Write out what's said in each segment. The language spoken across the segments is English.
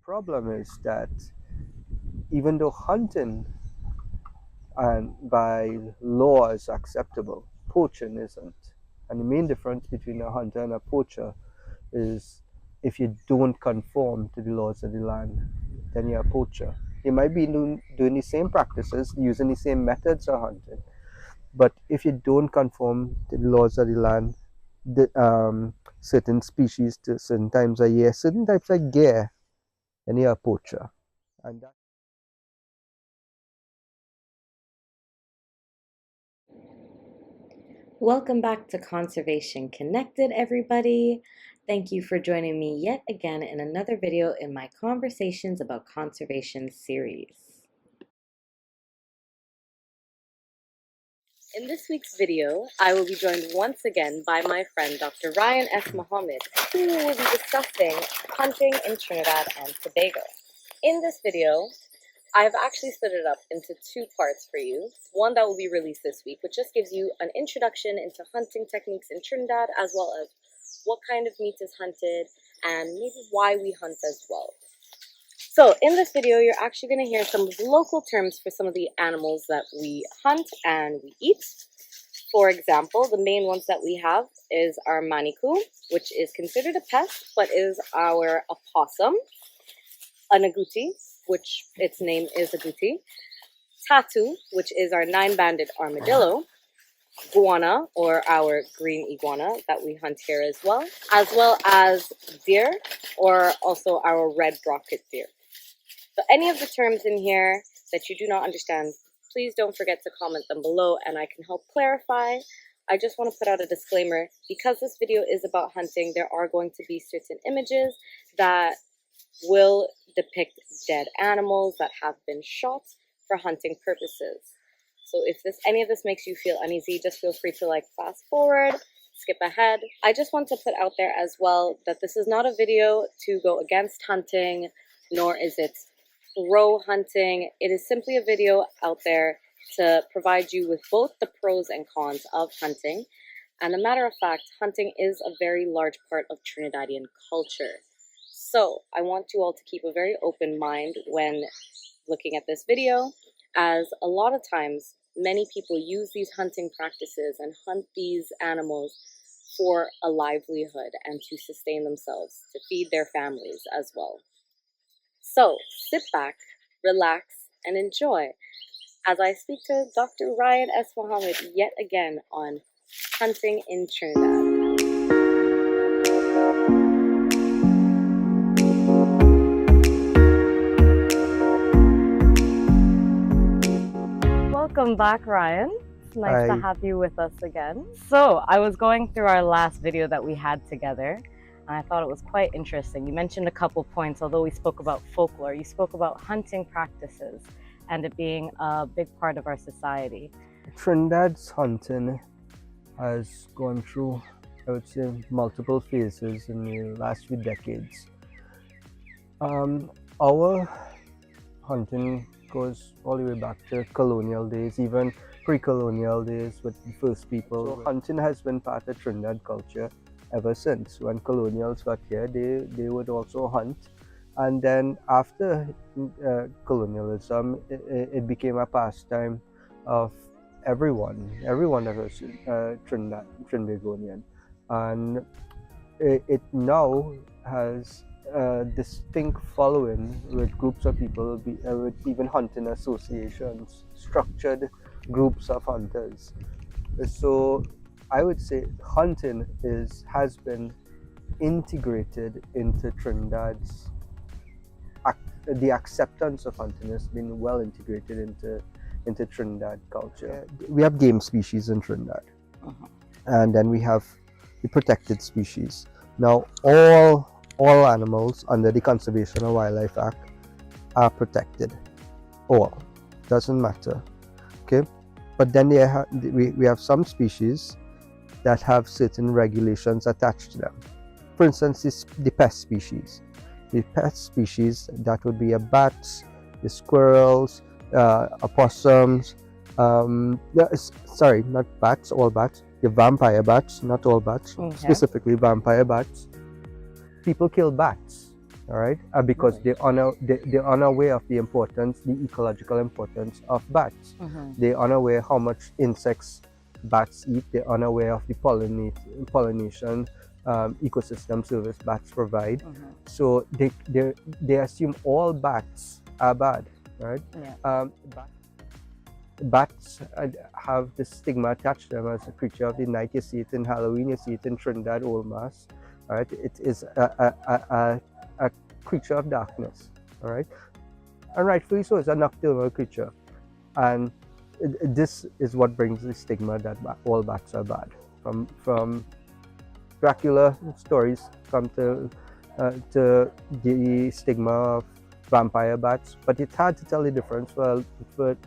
problem is that even though hunting and by law is acceptable, poaching isn't. And the main difference between a hunter and a poacher is if you don't conform to the laws of the land, then you're a poacher. You might be doing the same practices, using the same methods of hunting, but if you don't conform to the laws of the land, certain species to certain times of year, certain types of gear, then you're a poacher. And that Welcome back to Conservation Connected, everybody. Thank you for joining me yet again in another video in my Conversations about Conservation series. In this week's video, I will be joined once again by my friend Dr. Ryan S. Mohammed, who will be discussing hunting in Trinidad and Tobago. In this video, I've actually split it up into two parts for you. One that will be released this week, which just gives you an introduction into hunting techniques in Trinidad, as well as what kind of meat is hunted and maybe why we hunt as well. So in this video, you're actually going to hear some of the local terms for some of the animals that we hunt and we eat. For example, the main ones that we have is our maniku, which is considered a pest, but is our opossum, an agouti, which its name is agouti, tatu, which is our 9-banded armadillo, guana, or our green iguana that we hunt here as well as deer, or also our red brocket deer. So any of the terms in here that you do not understand, please don't forget to comment them below and I can help clarify. I just want to put out a disclaimer, because this video is about hunting, there are going to be certain images that will depict dead animals that have been shot for hunting purposes. So if any of this makes you feel uneasy, just feel free to fast forward, skip ahead. I just want to put out there as well that this is not a video to go against hunting, nor is it pro hunting. It is simply a video out there to provide you with both the pros and cons of hunting. And a matter of fact, hunting is a very large part of Trinidadian culture. So I want you all to keep a very open mind when looking at this video, as a lot of times many people use these hunting practices and hunt these animals for a livelihood and to sustain themselves, to feed their families as well. So sit back, relax, and enjoy as I speak to Dr. Ryan S. Mohammed yet again on hunting in Trinidad. Welcome back, Ryan. It's nice to have you with us again. So I was going through our last video that we had together, and I thought it was quite interesting. You mentioned a couple points, although we spoke about folklore. You spoke about hunting practices and it being a big part of our society. Trinidad's hunting has gone through, I would say, multiple phases in the last few decades. Our hunting goes all the way back to colonial days, even pre-colonial days with the first people. So hunting has been part of Trinidad culture ever since. When colonials got here, they would also hunt. And then after colonialism, it became a pastime of everyone that was Trinbagonian. And it now has distinct following with groups of people, with even hunting associations, structured groups of hunters. So I would say hunting has been integrated into Trinidad's, the acceptance of hunting has been well integrated into Trinidad culture. We have game species in Trinidad, and then we have the protected species. Now all animals under the Conservation of Wildlife Act are protected. All, doesn't matter. Okay, but then we have some species that have certain regulations attached to them. For instance, the pest species. The pest species, that would be the bats, the squirrels, opossums. Sorry, not bats, all bats. The vampire bats, not all bats, specifically vampire bats. People kill bats, all right, because they're unaware of the importance, the ecological importance of bats. They're unaware how much insects bats eat. They're unaware of the pollination ecosystem service bats provide. So they assume all bats are bad, right? Bats have this stigma attached to them as a creature of the night. You see it in Halloween, you see it in Trinidad Old Mass. All right, it is a creature of darkness. All right, and rightfully so. It's a nocturnal creature, and this is what brings the stigma that all bats are bad. From Dracula stories come to the stigma of vampire bats, but it's hard to tell the difference for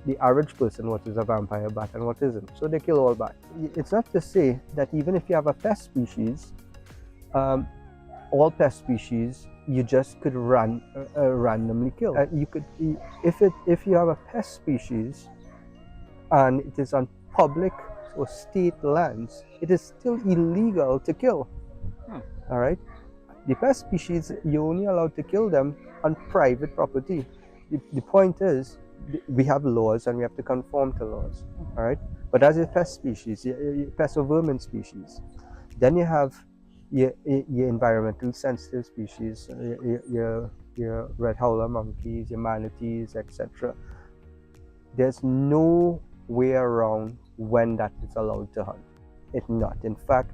the average person what is a vampire bat and what isn't. So they kill all bats. It's not to say that even if you have a pest species, all pest species you just could randomly kill. You could, if you have a pest species and it is on public or state lands, it is still illegal to kill. All right. The pest species, you're only allowed to kill them on private property. The point is, we have laws and we have to conform to laws, all right? But as a pest species, pest or vermin species, then you have your environmentally sensitive species, your red howler monkeys, your manatees, etc. There's no way around when that is allowed to hunt. It's not. In fact,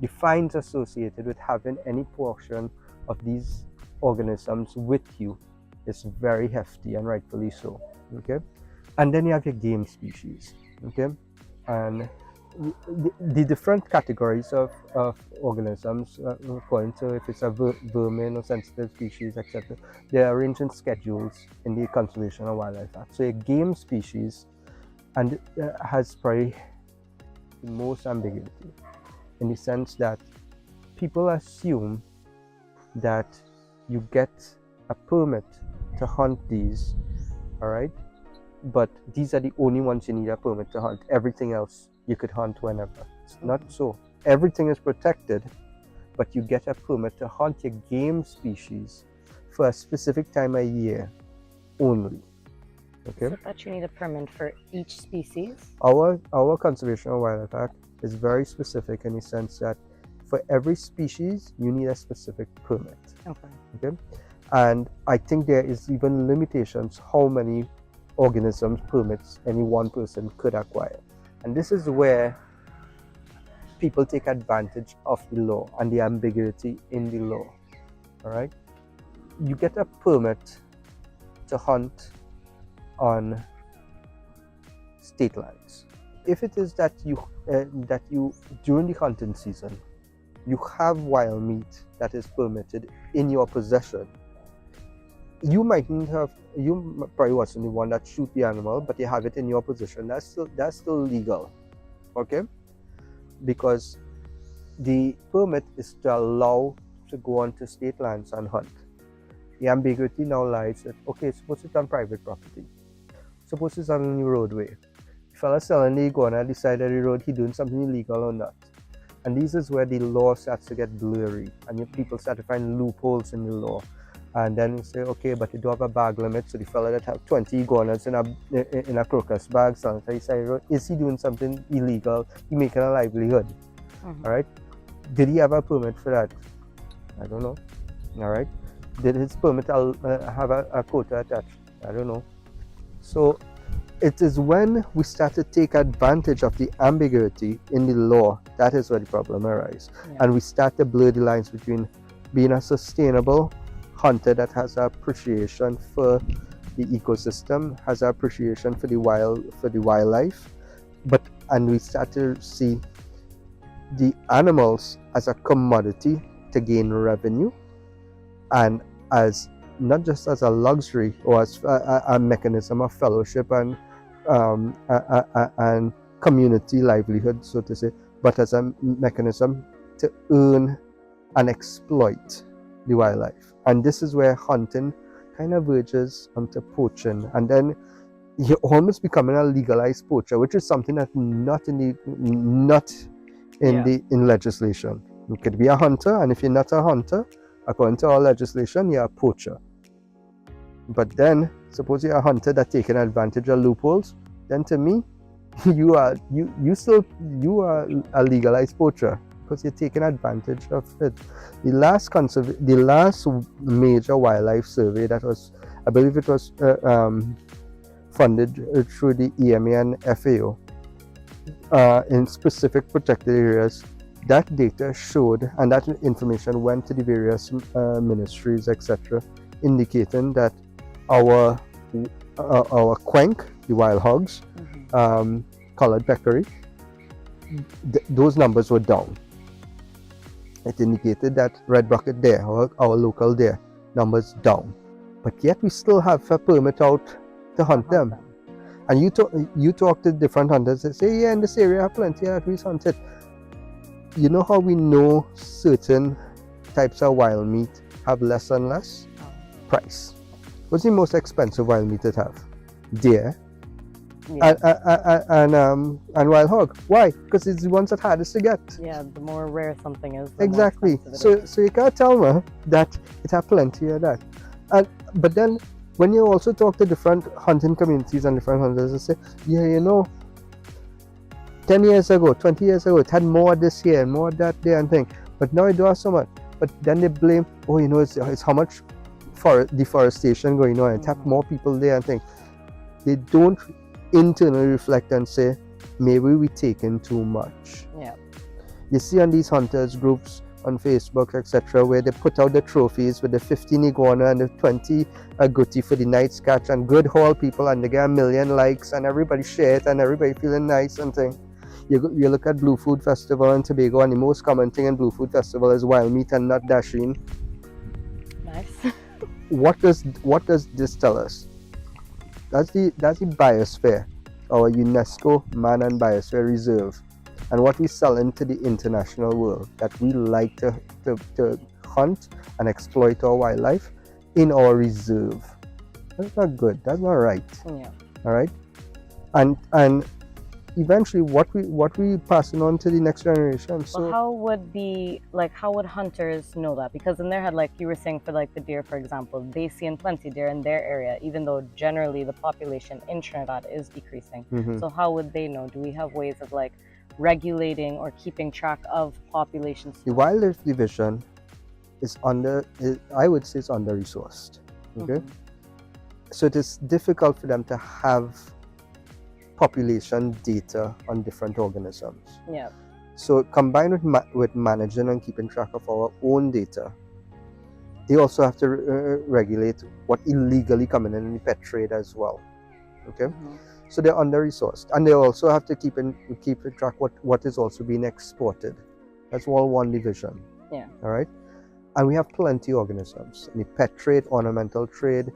the fines associated with having any portion of these organisms with you is very hefty, and rightfully so. Okay, and then you have your game species. Okay, and the different categories of organisms, according to if it's a vermin or sensitive species, etc., they are arranged in schedules in the Conservation of Wildlife Act. So a game species and has probably the most ambiguity, in the sense that people assume that you get a permit to hunt these, all right? But these are the only ones you need a permit to hunt. Everything else you could hunt whenever. It's not so. Everything is protected, but you get a permit to hunt your game species for a specific time of year only. Okay? So that you need a permit for each species? Our Conservation of Wildlife Act is very specific in the sense that for every species, you need a specific permit. Okay? And I think there is even limitations how many organisms permits any one person could acquire. And this is where people take advantage of the law and the ambiguity in the law. All right? You get a permit to hunt on state lands. If it is that you during the hunting season, you have wild meat that is permitted in your possession, you probably wasn't the one that shoot the animal, but you have it in your possession. That's still legal, okay? Because the permit is to allow to go onto state lands and hunt. The ambiguity now lies that, okay, suppose it's on private property. Suppose it's on the roadway. The fella selling the iguana decided the road he doing something illegal or not. And this is where the law starts to get blurry, and people start to find loopholes in the law. And then you say, okay, but you do have a bag limit, so the fella that have 20 iguanas in a crocus bag, so he say, is he doing something illegal? He making a livelihood. All right? Did he have a permit for that? I don't know. All right? Did his permit have a quota attached? I don't know. So it is when we start to take advantage of the ambiguity in the law, that is where the problem arises. Yeah. And we start to blur the lines between being a sustainable hunter that has appreciation for the ecosystem, has appreciation for the wildlife, and we start to see the animals as a commodity to gain revenue, and as not just as a luxury or as a mechanism of fellowship and community livelihood, so to say, but as a mechanism to earn and exploit the wildlife. And this is where hunting kind of verges onto poaching, and then you're almost becoming a legalized poacher, which is something that's not in legislation. You could be a hunter, and if you're not a hunter, According to our legislation, you're a poacher. But then, suppose you're a hunter that's taking advantage of loopholes, then to me, you are a legalized poacher because you're taking advantage of it. The last major wildlife survey that was, I believe it was funded through the EMA and FAO in specific protected areas. That data showed, and that information went to the various ministries, etc., indicating that our quenk, the wild hogs, collared peccary, those numbers were down. It indicated that red bucket there, our local there, numbers down. But yet we still have a permit out to hunt them. And you talk to different hunters, they say, yeah, in this area I have plenty of trees hunted. You know how we know certain types of wild meat have less and less price? What's the most expensive wild meat it have? Deer. Yeah. And wild hog. Why? Because it's the ones that hardest to get. Yeah, the more rare something is. The exactly. So you can't tell me that it have plenty of that. But then when you also talk to different hunting communities and different hunters, they say, yeah, you know, 10 years ago, 20 years ago, it had more this year and more that there and thing. But now it don't have so much. But then they blame, oh, you know, it's how much deforestation going on. It have more people there and thing. They don't internally reflect and say, maybe we taking too much. Yeah. You see on these hunters groups on Facebook, etc., where they put out the trophies with the 15 iguana and the 20 agouti for the night's catch, and good haul people, and they get 1 million likes and everybody share it and everybody feeling nice and thing. You look at Blue Food Festival in Tobago, and the most common thing in Blue Food Festival is wild meat and not dasheen. Nice. What does this tell us? That's the biosphere, our UNESCO Man and Biosphere Reserve, and what we sell into the international world, that we like to hunt and exploit our wildlife in our reserve. That's not good. That's not right. Yeah. All right. And eventually, what we passing on to the next generation. So how would hunters know that? Because in their head, like you were saying, for like the deer, for example, they see in plenty deer in their area, even though generally the population in Trinidad is decreasing. So how would they know? Do we have ways of like regulating or keeping track of populations? The Wildlife Division is I would say it's under-resourced. Okay. So it is difficult for them to have population data on different organisms. Yeah. So combined with managing and keeping track of our own data, they also have to regulate what illegally coming in the pet trade as well. Okay. So they're under-resourced, and they also have to keep track what is also being exported. That's all one division. Yeah. All right. And we have plenty of organisms in the pet trade, ornamental trade,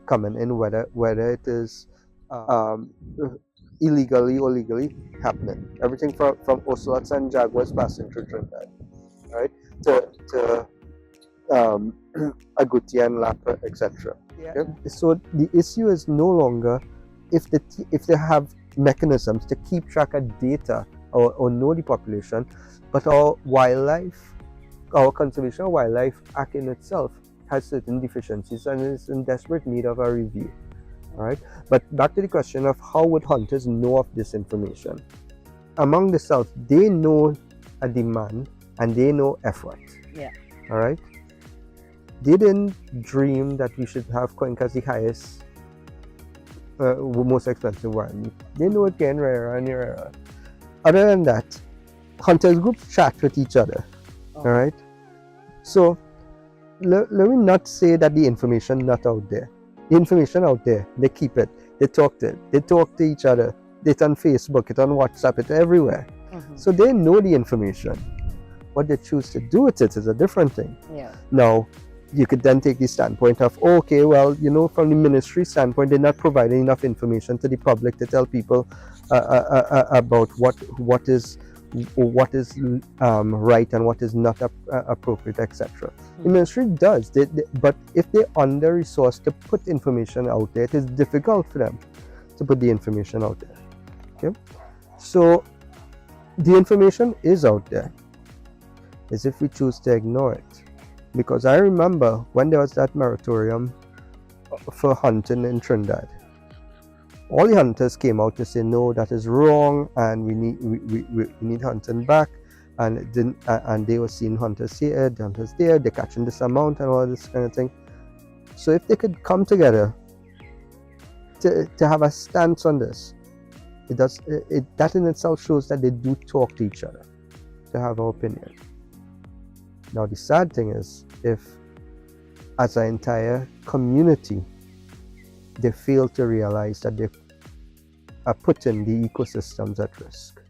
coming in, whether it is illegally or legally happening. Everything from ocelots and jaguars passing through Trinidad, right, to agouti and lapper, etc. Yeah. Okay? So the issue is no longer if they have mechanisms to keep track of data or know the population, but our Conservation of Wildlife Act in itself has certain deficiencies and is in desperate need of a review. All right, but back to the question of how would hunters know of this information? Among themselves, they know a demand and they know effort. Yeah. All right. They didn't dream that we should have quenk as the highest, most expensive wild meat. They know it getting rarer and rarer. Other than that, hunters groups chat with each other. All right. So let me not say that the information not out there. The information out there, they keep it, they talk to each other, it's on Facebook, it's on WhatsApp, it's everywhere. So they know the information. What they choose to do with it is a different thing. Yeah. Now, you could then take the standpoint of, okay, well, you know, from the ministry standpoint, they're not providing enough information to the public to tell people about what is right and what is not appropriate, etc. The ministry does, but if they're under-resourced to put information out there, it is difficult for them to put the information out there. Okay, so the information is out there. As if we choose to ignore it. Because I remember when there was that moratorium for hunting in Trinidad, all the hunters came out to say no, that is wrong, and we need hunting back. And it didn't, and they were seeing hunters here, hunters there, they're catching this amount and all this kind of thing. So if they could come together to have a stance on this, that in itself shows that they do talk to each other to have an opinion. Now the sad thing is, if as an entire community they fail to realize that they are putting the ecosystems at risk,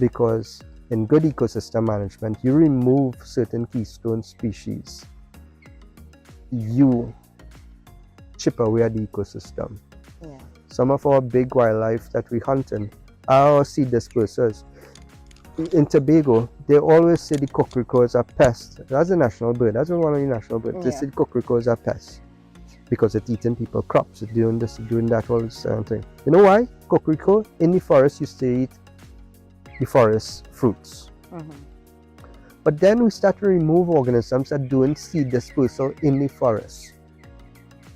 because in good ecosystem management, you remove certain keystone species, you chip away at the ecosystem. Yeah. Some of our big wildlife that we hunting are our seed dispersers. In Tobago, they always say the cockroaches are pests. That's a national bird. That's one of the national birds. They say the cockroaches are pests because it's eating people's crops. It's doing this, doing that, all this thing. You know why? Cockroach in the forest used to eat the forest fruits. But then we start to remove organisms that doing seed dispersal in the forest.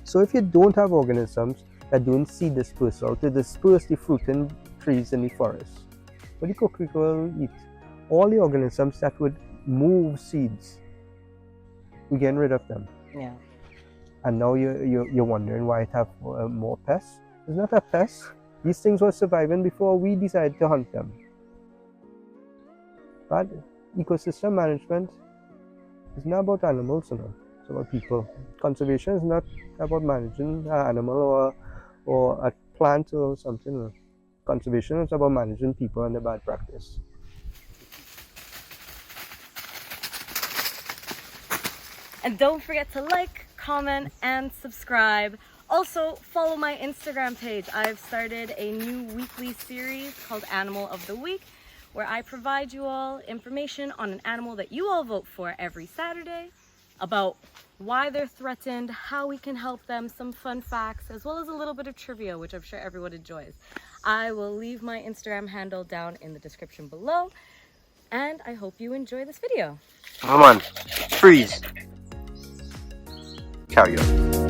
So if you don't have organisms that doing seed dispersal to disperse the fruiting trees in the forest, what the cockroach will eat? All the organisms that would move seeds, we're getting rid of them. Yeah. And now you're wondering why it have more pests. It's not a pest. These things were surviving before we decided to hunt them. But ecosystem management is not about animals, you know. It's about people. Conservation is not about managing an animal or a plant or something. You know. Conservation is about managing people and the bad practice. And don't forget to like, comment, and subscribe. Also, follow my Instagram page. I've started a new weekly series called Animal of the Week, where I provide you all information on an animal that you all vote for every Saturday, about why they're threatened, how we can help them, some fun facts, as well as a little bit of trivia, which I'm sure everyone enjoys. I will leave my Instagram handle down in the description below, and I hope you enjoy this video. Come on, freeze. Carry on.